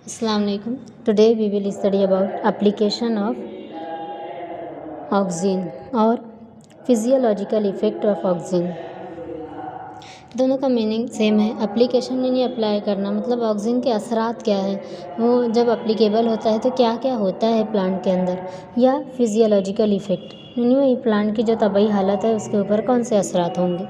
Assalamu alaikum. Today we will study about application of oxygen और physiological effect of oxygen. दोनों का meaning same है। Application यानी apply करना, मतलब ऑक्सीजन के असरात क्या है, वो जब अप्लीकेबल होता है तो क्या क्या होता है प्लांट के अंदर, या फिजियोलॉजिकल इफ़ेक्ट यानी वही प्लांट की जो तबई हालत है उसके ऊपर कौन से असरात होंगे,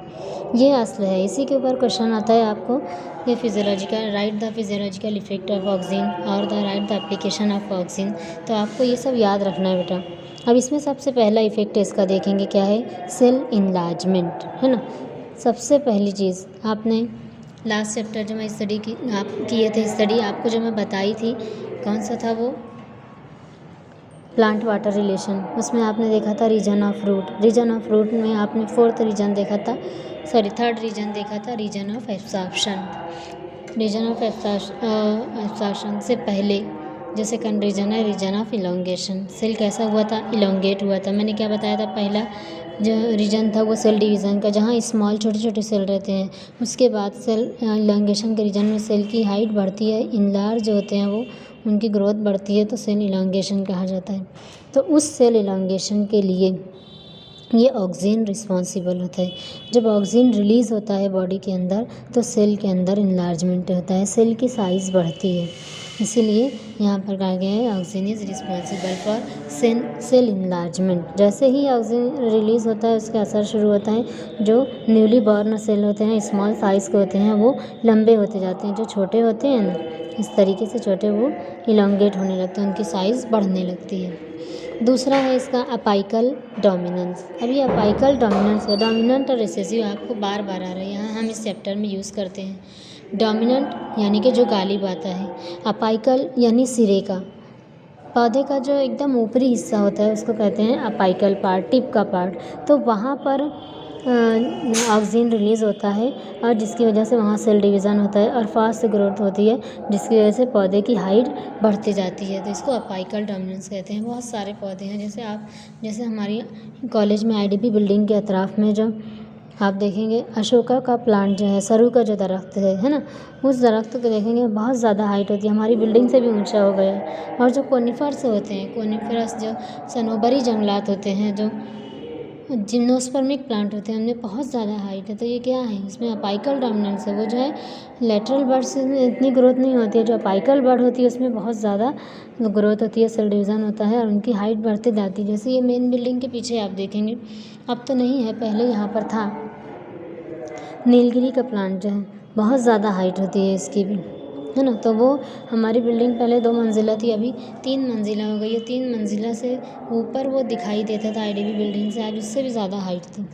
ये असल है। इसी के ऊपर क्वेश्चन आता है आपको, ये physiological right the physiological effect of oxygen और the right the application of oxygen. तो आपको ये सब याद रखना है बेटा। अब इसमें सबसे पहला इफ़ेक्ट इसका देखेंगे क्या है, सेल इनलार्जमेंट, है ना। सबसे पहली चीज़ आपने लास्ट चैप्टर जो मैं स्टडी की आप किए थे स्टडी, आपको जो मैं बताई थी कौन सा था वो, प्लांट वाटर रिलेशन, उसमें आपने देखा था region of root. Region of root में आपने थर्ड रीजन देखा था, region of absorption. Region of absorption से पहले जो सेकंड रीजन है, रीजन ऑफ इलोंगेशन। सेल कैसा हुआ था, इलोंगेट हुआ था। मैंने क्या बताया था, पहला जो रीजन था वो सेल डिवीज़न का, जहाँ स्मॉल छोटे छोटे सेल रहते हैं। उसके बाद सेल इलोंगेशन के रीजन में सेल की हाइट बढ़ती है, इनलार्ज जो होते हैं वो उनकी ग्रोथ बढ़ती है, तो सेल इलोंगेशन कहा जाता है। तो उस सेल इलोंगेशन के लिए ये ऑक्सीजन रिस्पॉन्सिबल होता है। जब ऑक्सीजन रिलीज़ होता है बॉडी के अंदर तो सेल के अंदर इनलार्जमेंट होता है, सेल की साइज़ बढ़ती है। इसीलिए यहाँ पर कहा गया है oxygen is responsible for sale enlargement. जैसे ही ऑक्सीजन रिलीज़ होता है उसका असर शुरू होता है, जो न्यूली बॉर्न सेल होते हैं स्मॉल साइज़ के होते हैं वो लंबे होते जाते हैं, जो छोटे होते हैं ना इस तरीके से छोटे वो इलोंगेट होने लगते हैं, उनकी साइज़ बढ़ने लगती है। दूसरा है इसका अपाइकल डोमिनेंस। अभी अपाइकल डोमिनेंस है, डोमिनेंट और रिसेसिव आपको बार बार आ रहा है, यहाँ हम इस चैप्टर में यूज़ करते हैं। डोमिनेंट यानी कि जो गालिब आता है, अपाइकल यानी सिरे का, पौधे का जो एकदम ऊपरी हिस्सा होता है उसको कहते हैं अपाइकल पार्ट, टिप का पार्ट। तो वहाँ पर ऑक्सीजन रिलीज़ होता है और जिसकी वजह से वहाँ सेल डिवीज़न होता है और फास्ट ग्रोथ होती है, जिसकी वजह से पौधे की हाइट बढ़ती जाती है। तो इसको अपाइकल डोमिनेंस कहते हैं। बहुत सारे पौधे हैं, जैसे हमारी कॉलेज में आईडीपी बिल्डिंग के अतराफ़ में जो आप देखेंगे अशोका का प्लांट जो है, सरू का जो दरख्त है ना, उस दरख्त को देखेंगे बहुत ज़्यादा हाइट होती है, हमारी बिल्डिंग से भी ऊंचा हो गया है। और जो कोनिफर्स होते हैं, कोनिफरस जो सनोबरी जंगलात होते हैं, जो जिम्नोस्पर्मिक प्लांट होते हैं, उनमें बहुत ज़्यादा हाइट है। तो ये क्या है, इसमें अपाइकल डोमिनेंस है। वो जो है लेटरल बर्ड्स में इतनी ग्रोथ नहीं होती है, जो अपाइकल बर्ड होती है उसमें बहुत ज़्यादा ग्रोथ होती है, सेल डिवीज़न होता है और उनकी हाइट बढ़ती जाती है। जैसे ये मेन बिल्डिंग के पीछे आप देखेंगे, अब तो नहीं है, पहले यहाँ पर था। नीलगिरी का प्लांट जो है बहुत ज़्यादा हाइट होती है इसकी भी, है ना। तो वो हमारी बिल्डिंग पहले 2 मंजिला थी, अभी 3 मंजिला हो गई है। 3 मंजिला से ऊपर वो दिखाई देता था आईडीबी बिल्डिंग से, आज उससे भी ज़्यादा हाइट थी।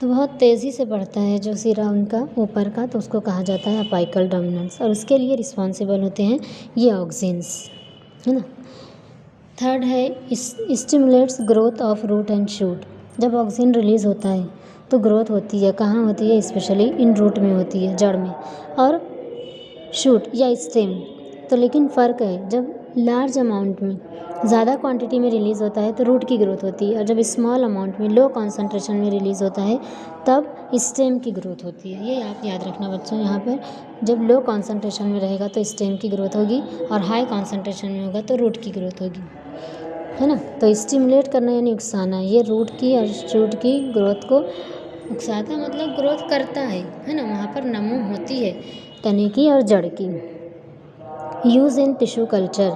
तो बहुत तेज़ी से बढ़ता है जो सिरा उनका ऊपर का, तो उसको कहा जाता है अपाइकल डोमिनेंस, और उसके लिए रिस्पॉन्सिबल होते हैं ये ऑक्सीजन्स, है ना। थर्ड है stimulates growth of root and shoot. जब ऑक्सीजन रिलीज़ होता है तो ग्रोथ होती है, कहाँ होती है, स्पेशली इन रूट में होती है, जड़ में, और शूट या स्टेम। तो लेकिन फ़र्क है, जब लार्ज अमाउंट में ज़्यादा क्वांटिटी में रिलीज़ होता है तो रूट की ग्रोथ होती है, और जब स्मॉल अमाउंट में लो कॉन्सेंट्रेशन में रिलीज़ होता है तब स्टेम की ग्रोथ होती है। ये आप याद रखना बच्चों, यहाँ पर जब लो कॉन्सेंट्रेशन में रहेगा तो स्टेम की ग्रोथ होगी और हाई कॉन्सेंट्रेशन में होगा तो रूट की ग्रोथ होगी, है ना। तो स्टिमुलेट करना यानी उकसाना, ये रूट की और शूट की ग्रोथ को उकसाता, मतलब ग्रोथ करता है ना। वहाँ पर नमो होती है तने की और जड़ की। Use in tissue culture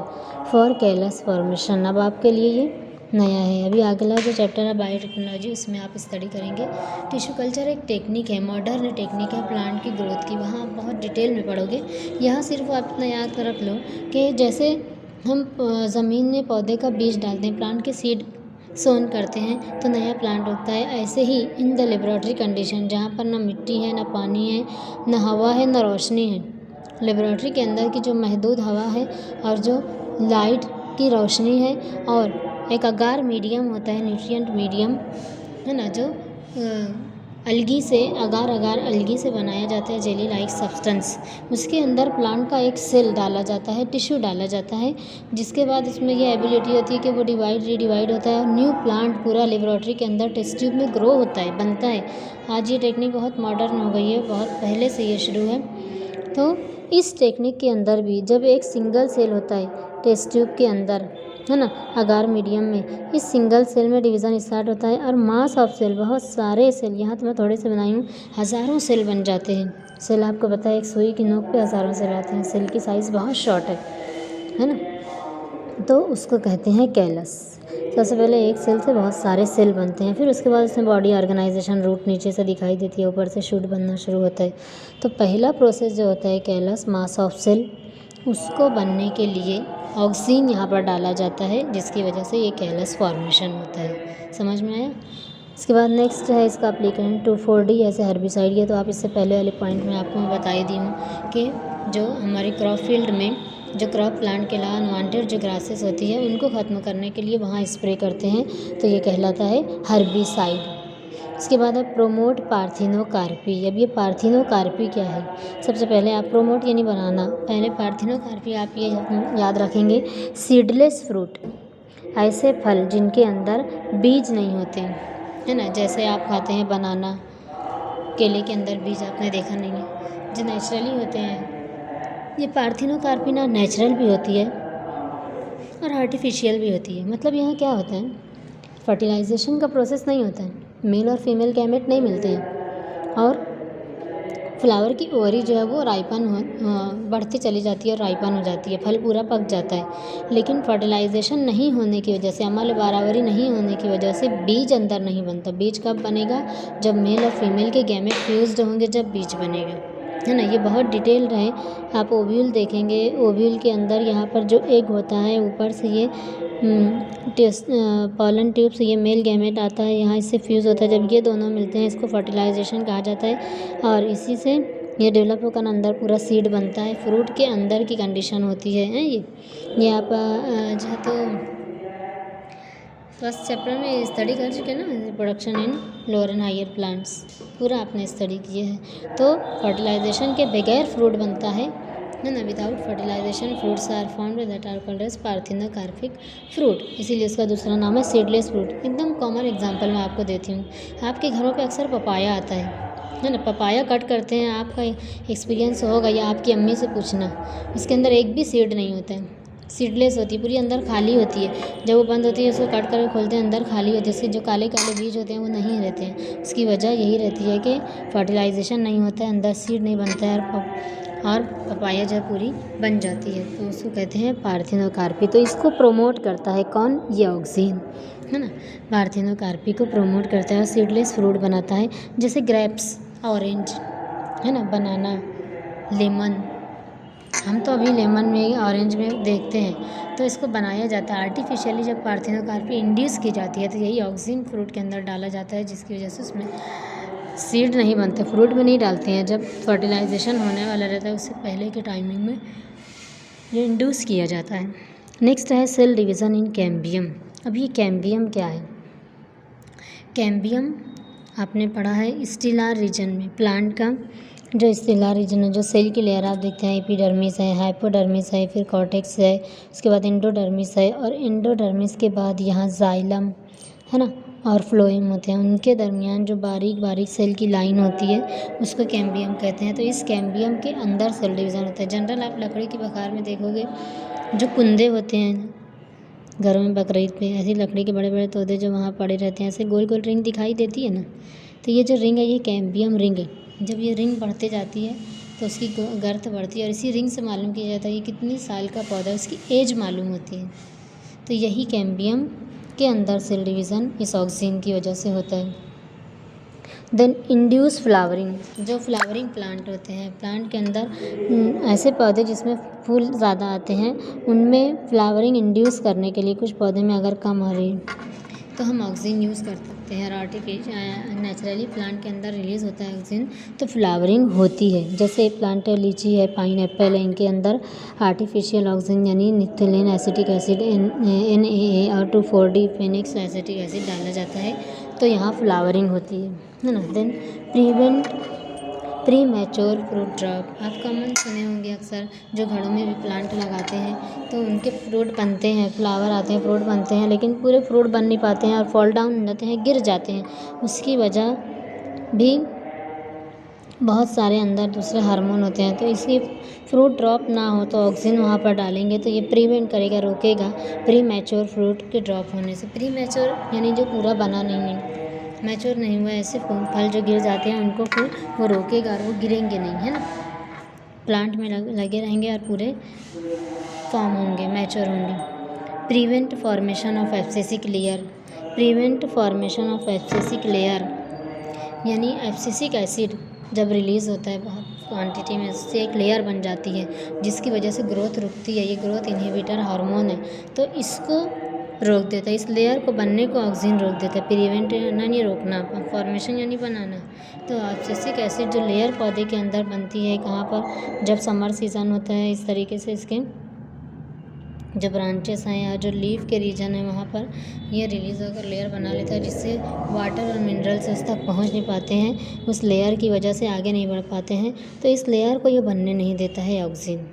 for callus formation. अब आपके लिए ये नया है। अभी अगला जो चैप्टर है बायोटेक्नोलॉजी, उसमें आप स्टडी करेंगे। टिश्यू कल्चर एक टेक्निक है, मॉडर्न टेक्निक है प्लांट की ग्रोथ की, वहाँ आप बहुत डिटेल में पढ़ोगे। यहाँ सिर्फ आप इतना याद रख लो कि जैसे हम ज़मीन में पौधे का बीज डालते हैं, प्लांट के सीड सोन करते हैं तो नया प्लांट होता है, ऐसे ही इन द लेबोरेटरी कंडीशन, जहाँ पर ना मिट्टी है, ना पानी है, ना हवा है, ना रोशनी है, लेबोरेटरी के अंदर की जो महदूद हवा है और जो लाइट की रोशनी है, और एक अगार मीडियम होता है, न्यूट्रिएंट मीडियम, है ना, जो अलगी से अगार अलगी से बनाया जाता है, जेली लाइक सब्सटेंस। उसके अंदर प्लांट का एक सेल डाला जाता है, टिश्यू डाला जाता है, जिसके बाद इसमें ये एबिलिटी होती है कि वो रीडिवाइड होता है और न्यू प्लांट पूरा लेबोरेटरी के अंदर टेस्ट ट्यूब में ग्रो होता है, बनता है। आज ये टेक्निक बहुत मॉडर्न हो गई है, बहुत पहले से ये शुरू है। तो इस टेक्निक के अंदर भी जब एक सिंगल सेल होता है टेस्ट ट्यूब के अंदर, है ना, अगार मीडियम में, इस सिंगल सेल में डिवीज़न स्टार्ट होता है और मास ऑफ सेल, बहुत सारे सेल, यहाँ तो मैं थोड़े से बनाई हूँ, हज़ारों सेल बन जाते हैं। सेल आपको पता है एक सुई की नोक पे हज़ारों सेल आते हैं। सेल की साइज़ बहुत शॉर्ट है ना, तो उसको कहते हैं कैलस। सबसे पहले एक सेल से बहुत सारे सेल बनते हैं, फिर उसके बाद उसमें बॉडी ऑर्गेनाइजेशन, रूट नीचे से दिखाई देती है, ऊपर से शूट बनना शुरू होता है। तो पहला प्रोसेस जो होता है कैलस, मास ऑफ सेल, उसको बनने के लिए ऑक्सीन यहाँ पर डाला जाता है, जिसकी वजह से ये कैलस फॉर्मेशन होता है। समझ में आया? इसके बाद नेक्स्ट है इसका एप्लीकेशन 2,4-D ऐसे हर्बिसाइड। ये तो आप इससे पहले वाले पॉइंट में आपको मैं बता ही दी हूँ कि जो हमारी क्रॉप फील्ड में जो क्रॉप प्लांट के अलावा अनवांटेड जो ग्रासेस होती है उनको ख़त्म करने के लिए वहाँ स्प्रे करते हैं, तो ये कहलाता है हर्बिसाइड। इसके बाद है प्रोमोट पार्थिनोकार्पी। अब ये पार्थिनोकार्पी क्या है? सबसे पहले आप प्रोमोट यानी बनाना, पहले पार्थिनोकार्पी आप ये याद रखेंगे, सीडलेस फ्रूट, ऐसे फल जिनके अंदर बीज नहीं होते, है ना, जैसे आप खाते हैं बनाना, केले के अंदर बीज आपने देखा नहीं है, जो नेचुरली होते हैं। ये पार्थिनोकार्पी ना नेचुरल भी होती है और आर्टिफिशियल भी होती है। मतलब यहाँ क्या होता है, फर्टिलाइजेशन का प्रोसेस नहीं होता है, मेल और फीमेल गैमेट नहीं मिलते हैं, और फ्लावर की ओवरी जो है वो बढ़ती चली जाती है और राइपन हो जाती है, फल पूरा पक जाता है। लेकिन फर्टिलाइजेशन नहीं होने की वजह से, अमल बराबरी नहीं होने की वजह से बीज अंदर नहीं बनता। बीज कब बनेगा? जब मेल और फीमेल के गैमेट फ्यूज्ड होंगे, जब बीज बनेगा, है ना। ये बहुत डिटेल्ड है, आप ओव्यूल देखेंगे, ओव्यूल के अंदर यहाँ पर जो एग होता है, ऊपर से ये पॉलन ट्यूब से ये मेल गैमेट आता है, यहाँ इससे फ्यूज़ होता है। जब ये दोनों मिलते हैं इसको फर्टिलाइजेशन कहा जाता है, और इसी से ये डेवलप होकर अंदर पूरा सीड बनता है। फ्रूट के अंदर की कंडीशन होती है ये आप जो तो फर्स्ट चैप्टर में स्टडी कर चुके हैं ना, production in lower and higher plants, पूरा आपने स्टडी किया है। तो फर्टिलाइजेशन के बगैर फ्रूट बनता है ना, without fertilisation fruits are formed that are called as parthenocarpic fruit, इसीलिए इसका दूसरा नाम है सीडलेस फ्रूट। एकदम कॉमन एग्जांपल मैं आपको देती हूँ, आपके घरों पे अक्सर पपाया आता है ना, पपाया कट करते हैं, आपका एक्सपीरियंस होगा या आपकी अम्मी से पूछना, इसके अंदर एक भी सीड नहीं होता है, सीडलेस होती है, पूरी अंदर खाली होती है। जब वो बंद होती है उसको कट कर खोलते हैं, अंदर खाली होती है, उसके जो काले काले बीज होते हैं वो नहीं रहते हैं। उसकी वजह यही रहती है कि फर्टिलाइजेशन नहीं होता है, अंदर सीड नहीं बनता है, और पपाया जो पूरी बन जाती है, तो उसको कहते हैं पार्थिनोकार्पी। तो इसको प्रमोट करता है कौन? ये ऑक्सीन, है ना, पार्थिनोकार्पी को प्रमोट करता है और सीडलेस फ्रूट बनाता है, जैसे ग्रेप्स, ऑरेंज, है ना, बनाना, लेमन। हम तो अभी लेमन में, ऑरेंज में देखते हैं, तो इसको बनाया जाता है आर्टिफिशियली। जब पार्थिनोकार्पी इंड्यूस की जाती है तो यही ऑक्सीन फ्रूट के अंदर डाला जाता है, जिसकी वजह से उसमें सीड नहीं बनते, फ्रूट में नहीं डालते हैं। जब फर्टिलाइजेशन होने वाला रहता है उससे पहले के टाइमिंग में ये इंड्यूस किया जाता है। नेक्स्ट है सेल डिवीज़न इन कैम्बियम। अब ये कैम्बियम क्या है? कैम्बियम आपने पढ़ा है स्टिलार रीजन में, प्लांट का जो स्टिलार रीजन है, जो सेल की लेयर आप देखते हैं, एपिडर्मिस है, हाइपोडर्मिस है, फिर कॉर्टेक्स है, उसके बाद एंडोडर्मिस है, और एंडोडर्मिस के बाद यहाँ जाइलम, है ना, और फ्लोएम होते हैं। उनके दरमियान जो बारीक बारीक सेल की लाइन होती है उसको कैम्बियम कहते हैं। तो इस कैम्बियम के अंदर सेल डिवीज़न होता है। जनरल आप लकड़ी की बखार में देखोगे जो कुंदे होते हैं घरों में, बकरीद पे, ऐसी लकड़ी के बड़े बड़े तोदे जो वहाँ पड़े रहते हैं, ऐसे गोल गोल रिंग दिखाई देती है ना, तो ये जो रिंग है ये कैम्बियम रिंग है। जब ये रिंग बढ़ते जाती है तो उसकी गर्थ बढ़ती है, और इसी रिंग से मालूम किया जाता है कि कितनी साल का पौधा है, उसकी एज मालूम होती है। तो यही कैम्बियम के अंदर सेल डिवीज़न इस ऑक्सीन की वजह से होता है। देन इंड्यूस फ्लावरिंग, जो फ्लावरिंग प्लांट होते हैं, प्लांट के अंदर ऐसे पौधे जिसमें फूल ज़्यादा आते हैं, उनमें फ्लावरिंग इंड्यूस करने के लिए कुछ पौधे में अगर कम हो रही तो हम ऑक्सीजन यूज़ कर सकते हैं। और आर्टिफिशियल नेचुरली प्लांट के अंदर रिलीज़ होता है ऑक्सीजन, तो फ्लावरिंग होती है। जैसे प्लांट है, लीची है, पाइनएप्पल है, इनके अंदर आर्टिफिशियल ऑक्सीजन यानी निथोलिन एसिटिक एसिड NaA और 2,4-D फेनिक्स एसिटिक एसिड डाला जाता है, तो यहाँ फ्लावरिंग होती है ना। Then premature fruit drop, आप कॉमन सुने होंगे अक्सर, जो घरों में भी प्लांट लगाते हैं तो उनके फ्रूट बनते हैं, फ्लावर आते हैं, फ्रूट बनते हैं, लेकिन पूरे फ्रूट बन नहीं पाते हैं और फॉल डाउन हो जाते हैं, गिर जाते हैं। उसकी वजह भी बहुत सारे अंदर दूसरे हार्मोन होते हैं, तो इसलिए फ्रूट ड्रॉप ना हो तो ऑक्सीजन वहाँ पर डालेंगे तो ये प्रिवेंट करेगा, रोकेगा प्री मैच्योर फ्रूट के ड्रॉप होने से। प्री मैच्योर यानी जो पूरा बना नहीं है, मैच्योर नहीं हुआ, ऐसे फल जो गिर जाते हैं उनको फिर वो रोकेगा और वो गिरेंगे नहीं, है ना, प्लांट में लगे रहेंगे और पूरे फॉर्म होंगे, मैच्योर होंगे। Prevent formation of abscisic layer. Prevent formation of abscisic layer यानी एब्सिसिक एसिड जब रिलीज़ होता है बहुत क्वांटिटी में, उससे एक लेयर बन जाती है जिसकी वजह से ग्रोथ रुकती है। ये ग्रोथ इनहिबिटर हार्मोन है, तो इसको रोक देता है, इस लेयर को बनने को ऑक्सीजन रोक देता है। प्रिवेंट यानी रोकना, फॉर्मेशन यानी बनाना। तो एब्सिसिक एसिड जो लेयर पौधे के अंदर बनती है, कहाँ पर, जब समर सीज़न होता है, इस तरीके से इसके जो ब्रांचेस हैं या जो लीफ के रीजन है वहाँ पर ये रिलीज़ होकर लेयर बना लेता है, जिससे वाटर और मिनरल्स उस तक पहुँच नहीं पाते हैं, उस लेयर की वजह से आगे नहीं बढ़ पाते हैं, तो इस लेयर को ये बनने नहीं देता है ऑक्सीजन,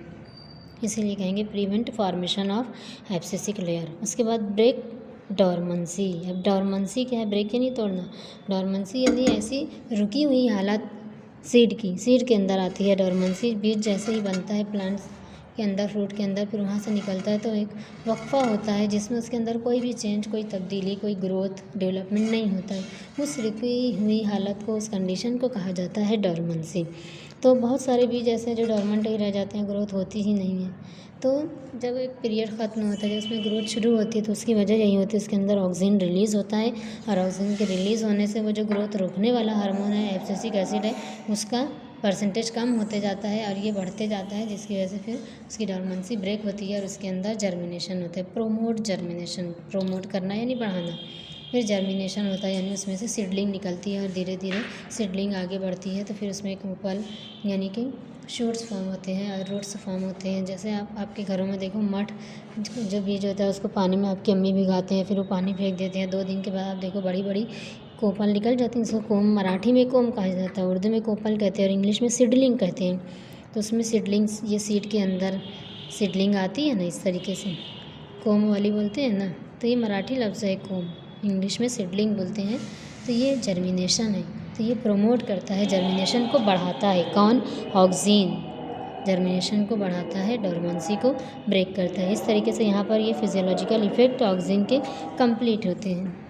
इसीलिए कहेंगे prevent formation of abscisic layer. उसके बाद ब्रेक डॉर्मेंसी। अब डॉर्मेंसी क्या है? ब्रेक यानी तोड़ना, डॉर्मेंसी यानी ऐसी रुकी हुई हालत सीड की, सीड के अंदर आती है डॉर्मेंसी। बीज जैसे ही बनता है प्लांट्स के अंदर, फ्रूट के अंदर, फिर वहाँ से निकलता है तो एक वक्फा होता है जिसमें उसके अंदर कोई भी चेंज, कोई तब्दीली, कोई ग्रोथ, डेवलपमेंट नहीं होता है। उस रुकी हुई हालत को, उस कंडीशन को कहा जाता है डॉर्मेंसी। तो बहुत सारे बीज ऐसे हैं जो डॉर्मेंट ही रह जाते हैं, ग्रोथ होती ही नहीं है। तो जब एक पीरियड ख़त्म होता है, जब उसमें ग्रोथ शुरू होती है, तो उसकी वजह यही होती है, उसके अंदर ऑक्सीजन रिलीज़ होता है और ऑक्सीजन के रिलीज़ होने से वो जो ग्रोथ रोकने वाला हार्मोन है, एब्सिसिक एसिड है, उसका परसेंटेज कम होते जाता है और ये बढ़ते जाता है, जिसकी वजह से फिर उसकी डॉर्मेंसी ब्रेक होती है और उसके अंदर जर्मिनेशन होता है। प्रोमोट जर्मिनेशन, प्रोमोट करना यानी बढ़ाना। फिर जर्मिनेशन होता है यानी उसमें से सीडलिंग निकलती है और धीरे धीरे सीडलिंग आगे बढ़ती है, तो फिर उसमें एक उपल यानी कि शूट्स फॉर्म होते हैं और रूट्स फॉर्म होते हैं। जैसे आपके घरों में देखो, मठ जो बीज होता है उसको पानी में आपकी अम्मी भिगाते हैं, फिर वो पानी फेंक देते हैं, 2 दिन के बाद आप देखो बड़ी बड़ी कोपल निकल जाती है। इसको कोम, मराठी में कोम कहा जाता है, उर्दू में कोपल कहते हैं और इंग्लिश में सीडलिंग कहते हैं। तो उसमें सीडलिंग्स, ये सीड के अंदर सीडलिंग आती है ना, इस तरीके से कोम वाली बोलते हैं ना, तो ये मराठी लफ्ज़ है कोम, इंग्लिश में सीडलिंग बोलते हैं। तो ये जर्मिनेशन है, तो ये प्रोमोट करता है, जर्मिनेशन को बढ़ाता है। कौन? ऑक्सीजन जर्मिनेशन को बढ़ाता है, डॉर्मेंसी को ब्रेक करता है। इस तरीके से यहाँ पर ये फिजियोलॉजिकल इफ़ेक्ट ऑक्सीजन के कंप्लीट होते हैं।